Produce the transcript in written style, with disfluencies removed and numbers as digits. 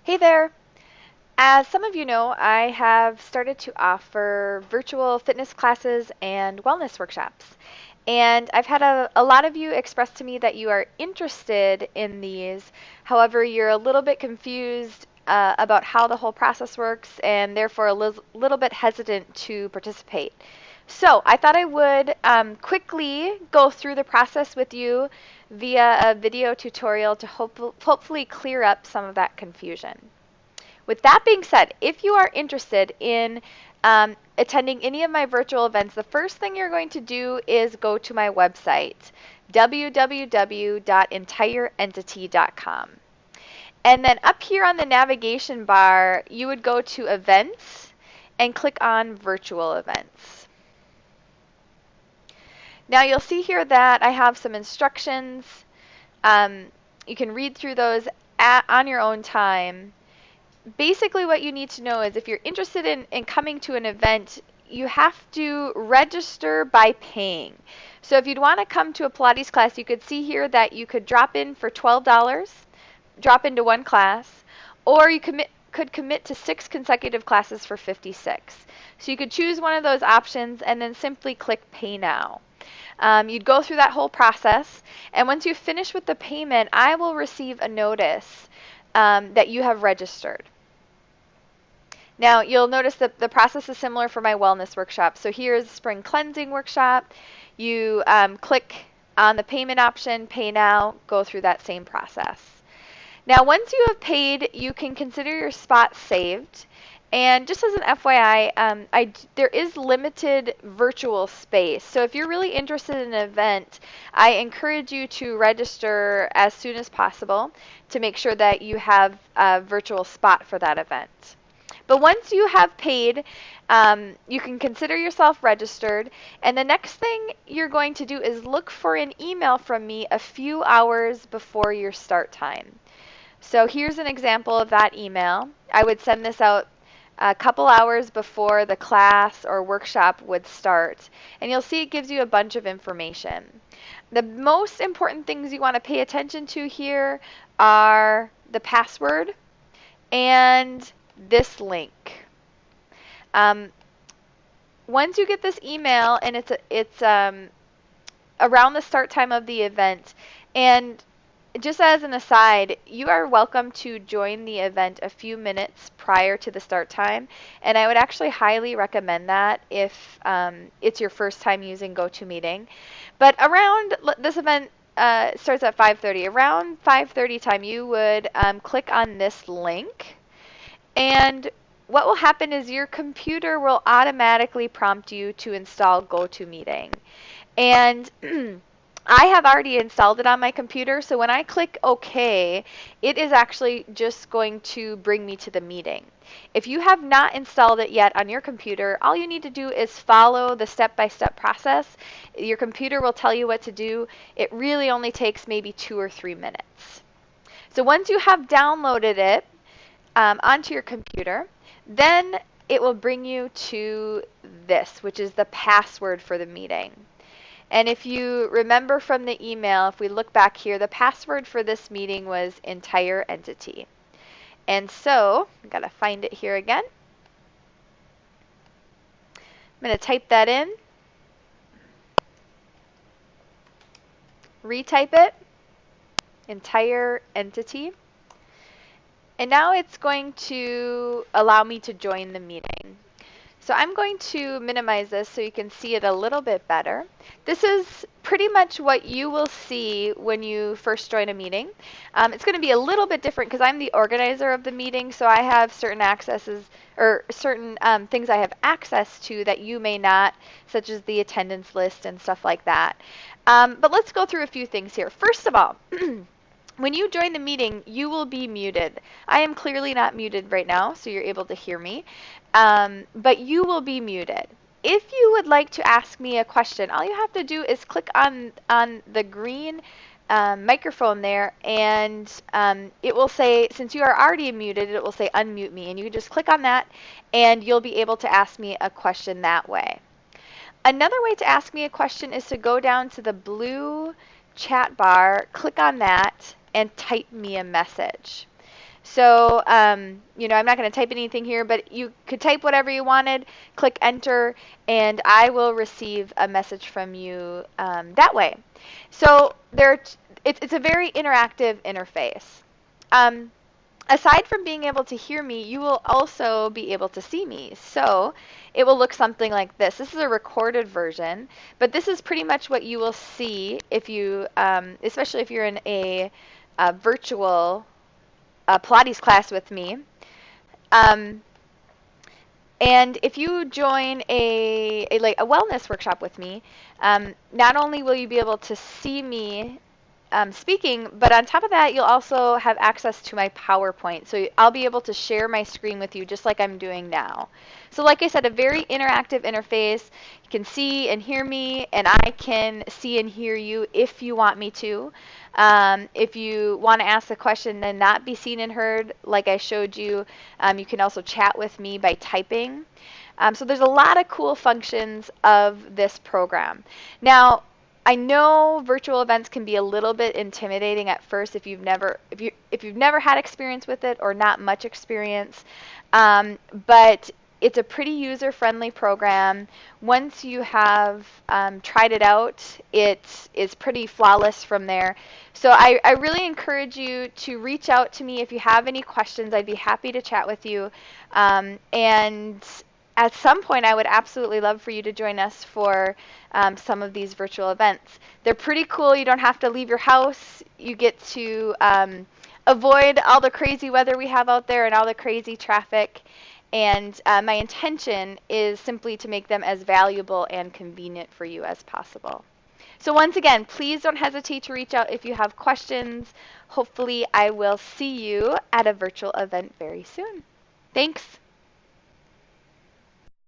Hey there! As some of you know, I have started to offer virtual fitness classes and wellness workshops. And I've had a lot of you express to me that you are interested in these. However, you're a little bit confused about how the whole process works and therefore little bit hesitant to participate. So I thought I would quickly go through the process with you via a video tutorial to hopefully clear up some of that confusion. With that being said, if you are interested in attending any of my virtual events, the first thing you're going to do is go to my website, www.entireentity.com. And then up here on the navigation bar, you would go to Events and click on Virtual Events. Now you'll see here that I have some instructions. You can read through those on your own time. Basically what you need to know is if you're interested in coming to an event, you have to register by paying. So if you'd want to come to a Pilates class, you could see here that you could drop in for $12, drop into one class, or you could commit to 6 consecutive classes for $56. So you could choose one of those options and then simply click Pay Now. You'd go through that whole process, and once you finish with the payment, I will receive a notice that you have registered. Now, you'll notice that the process is similar for my wellness workshop. So here's spring cleansing workshop. You click on the payment option, Pay Now, go through that same process. Now, once you have paid, you can consider your spot saved. And just as an FYI, there is limited virtual space. So if you're really interested in an event, I encourage you to register as soon as possible to make sure that you have a virtual spot for that event. But once you have paid, you can consider yourself registered. And the next thing you're going to do is look for an email from me a few hours before your start time. So here's an example of that email. I would send this out a couple hours before the class or workshop would start. And you'll see it gives you a bunch of information. The most important things you want to pay attention to here are the password and this link. Once you get this email and it's around the start time of the event, and just as an aside, you are welcome to join the event a few minutes prior to the start time, and I would actually highly recommend that if it's your first time using GoToMeeting. But around this event starts at 5:30. Around 5:30 time, you would click on this link. And what will happen is your computer will automatically prompt you to install GoToMeeting. And I have already installed it on my computer, so when I click OK, it is actually just going to bring me to the meeting. If you have not installed it yet on your computer, all you need to do is follow the step-by-step process. Your computer will tell you what to do. It really only takes maybe 2 or 3 minutes. So once you have downloaded it, onto your computer, then it will bring you to this, which is the password for the meeting. And if you remember from the email, if we look back here, the password for this meeting was entire entity. And so, I've got to find it here again. I'm going to type that in, retype it, entire entity. And now it's going to allow me to join the meeting. So I'm going to minimize this so you can see it a little bit better. This is pretty much what you will see when you first join a meeting. It's going to be a little bit different because I'm the organizer of the meeting, so I have certain accesses or certain things I have access to that you may not, such as the attendance list and stuff like that. But let's go through a few things here. First of all, when you join the meeting, you will be muted. I am clearly not muted right now, so you're able to hear me. But you will be muted. If you would like to ask me a question, all you have to do is click on the green microphone there, and it will say, since you are already muted, it will say unmute me. And you can just click on that, and you'll be able to ask me a question that way. Another way to ask me a question is to go down to the blue chat bar, click on that, and type me a message. So, you know, I'm not going to type anything here, but you could type whatever you wanted, click enter, and I will receive a message from you that way. So it's a very interactive interface. Um, Aside from being able to hear me, you will also be able to see me. So it will look something like this. This is a recorded version, but this is pretty much what you will see if you, especially if you're in a virtual Pilates class with me. Um, and if you join like a wellness workshop with me, not only will you be able to see me speaking, but on top of that, you'll also have access to my PowerPoint. So I'll be able to share my screen with you just like I'm doing now. So like I said, a very interactive interface. You can see and hear me, and I can see and hear you if you want me to. If you want to ask a question and not be seen and heard, like I showed you, you can also chat with me by typing. So there's a lot of cool functions of this program. Now, I know virtual events can be a little bit intimidating at first if you've never had experience with it or not much experience, but it's a pretty user-friendly program. Once you have tried it out, it is pretty flawless from there. So I really encourage you to reach out to me if you have any questions. I'd be happy to chat with you. And at some point, I would absolutely love for you to join us for some of these virtual events. They're pretty cool. You don't have to leave your house. You get to avoid all the crazy weather we have out there and all the crazy traffic. And my intention is simply to make them as valuable and convenient for you as possible. So once again, please don't hesitate to reach out if you have questions. Hopefully, I will see you at a virtual event very soon. Thanks.